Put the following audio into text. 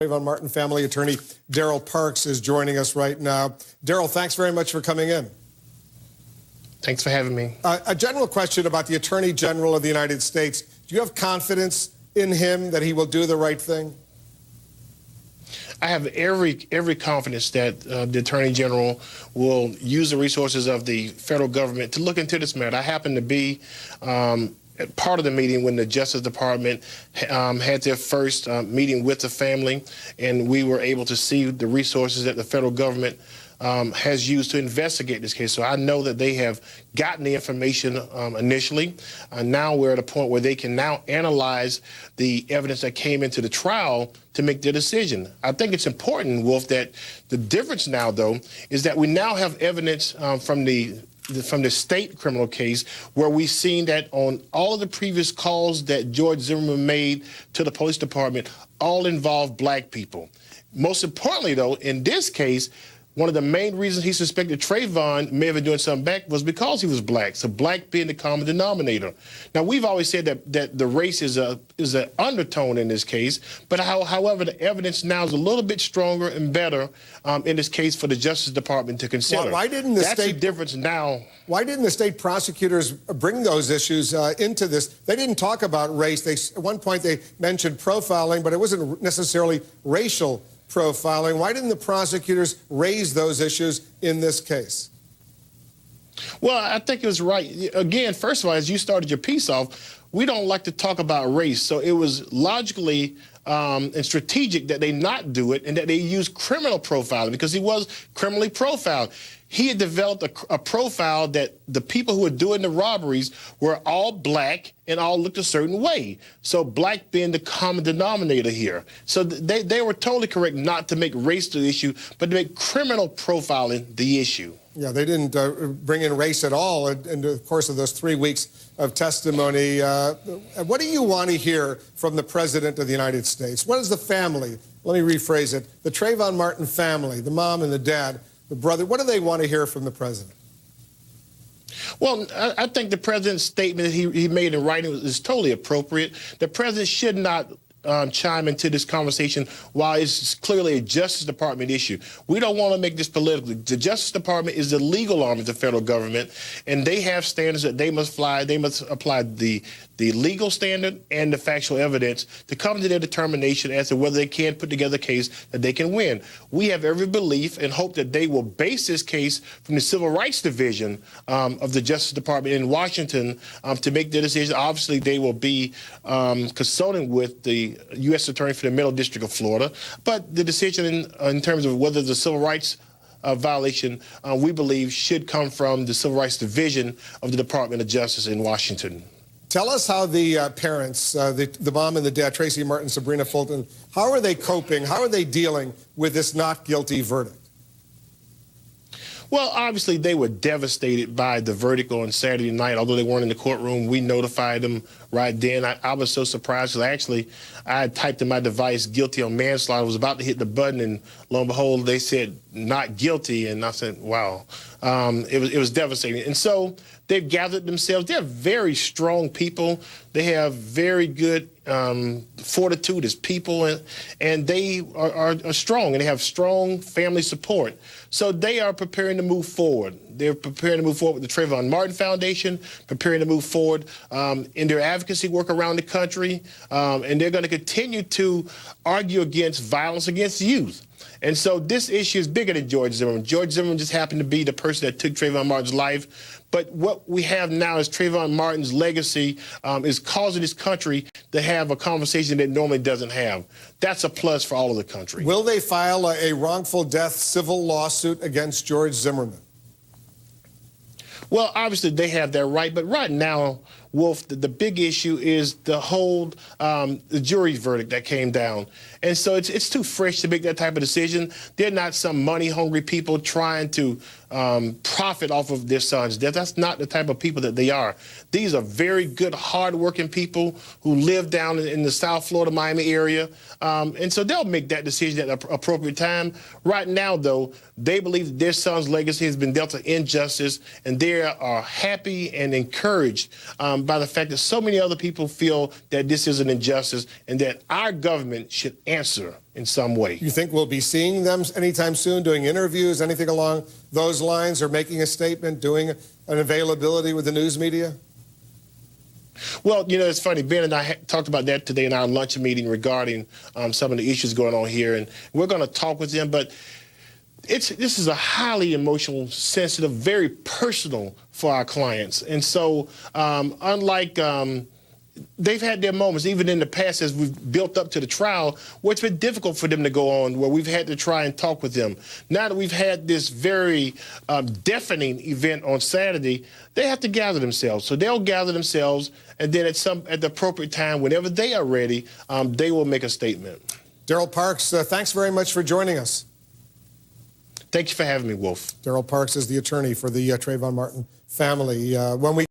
Trayvon Martin family attorney Daryl Parks is joining us right now. Daryl, thanks very much for coming in. Thanks for having me. A general question about the Attorney General of the United States. Do you have confidence in him that he will do the right thing? I have every confidence that the Attorney General will use the resources of the federal government to look into this matter. I happen to be part of the meeting when the Justice Department had their first meeting with the family, and we were able to see the resources that the federal government has used to investigate this case. So I know that they have gotten the information initially. Now we're at a point where they can now analyze the evidence that came into the trial to make their decision. I think it's important, Wolf, that the difference now, though, is that we now have evidence from the state criminal case where we've seen that on all of the previous calls that George Zimmerman made to the police department all involved black people. Most importantly, though, in this case, one of the main reasons he suspected Trayvon may have been doing something back was because he was black, so black being the common denominator. Now, we've always said that the race is an undertone in this case, but however, the evidence now is a little bit stronger and better in this case for the Justice Department to consider. Why didn't the That's the difference now. Why didn't the state prosecutors bring those issues into this? They didn't talk about race. At one point they mentioned profiling, but it wasn't necessarily racial profiling. Why didn't the prosecutors raise those issues in this case? Well, I think it was right. Again, first of all, as you started your piece off, we don't like to talk about race. So it was logically and strategic that they not do it and that they use criminal profiling because he was criminally profiled. He had developed a profile that the people who were doing the robberies were all black and all looked a certain way. So black being the common denominator here. So they were totally correct not to make race the issue, but to make criminal profiling the issue. Yeah, they didn't bring in race at all in the course of those 3 weeks of testimony. What do you want to hear from the President of the United States? What is the family? Let me rephrase it. The Trayvon Martin family, the mom and the dad, the brother, what do they want to hear from the President? Well, I think the President's statement that he made in writing is totally appropriate. The President should not chime into this conversation while it's clearly a Justice Department issue. We don't want to make this political. The Justice Department is the legal arm of the federal government, and they have standards that they must fly. They must apply the legal standard and the factual evidence to come to their determination as to whether they can put together a case that they can win. We have every belief and hope that they will base this case from the Civil Rights Division of the Justice Department in Washington to make their decision. Obviously, they will be consulting with the U.S. Attorney for the Middle District of Florida, but the decision in terms of whether the civil rights violation, we believe, should come from the Civil Rights Division of the Department of Justice in Washington. Tell us how the parents, the mom and the dad, Tracy Martin, Sabrina Fulton, how are they coping? How are they dealing with this not guilty verdict? Well, obviously, they were devastated by the verdict on Saturday night. Although they weren't in the courtroom, we notified them right then. I was so surprised because actually I had typed in my device guilty on manslaughter. I was about to hit the button, and lo and behold, they said not guilty. And I said, wow, it was devastating. And so they've gathered themselves. They're very strong people. They have very good fortitude as people, and they are strong, and they have strong family support. So they are preparing to move forward. They're preparing to move forward with the Trayvon Martin Foundation, preparing to move forward in their advocacy work around the country, and they're going to continue to argue against violence against youth. And so this issue is bigger than George Zimmerman. George Zimmerman just happened to be the person that took Trayvon Martin's life. But what we have now is Trayvon Martin's legacy is causing this country to have a conversation that it normally doesn't have. That's a plus for all of the country. Will they file a wrongful death civil lawsuit against George Zimmerman? Well, obviously they have that right, but right now, Wolf, the big issue is the whole the jury's verdict that came down. And so it's too fresh to make that type of decision. They're not some money-hungry people trying to profit off of their son's death. That's not the type of people that they are. These are very good, hard-working people who live down in the South Florida, Miami area. And so they'll make that decision at the appropriate time. Right now, though, they believe that their son's legacy has been dealt an injustice, and they are happy and encouraged by the fact that so many other people feel that this is an injustice and that our government should answer in some way. You think we'll be seeing them anytime soon, doing interviews, anything along those lines, or making a statement, doing an availability with the news media? Well, you know, it's funny. Ben and I talked about that today in our lunch meeting regarding some of the issues going on here, and we're going to talk with them. But this is a highly emotional, sensitive, very personal for our clients. And so unlike they've had their moments, even in the past as we've built up to the trial, where it's been difficult for them to go on, where we've had to try and talk with them. Now that we've had this very deafening event on Saturday, they have to gather themselves. So they'll gather themselves, and then at the appropriate time, whenever they are ready, they will make a statement. Daryl Parks, thanks very much for joining us. Thank you for having me, Wolf. Daryl Parks is the attorney for the Trayvon Martin family. When we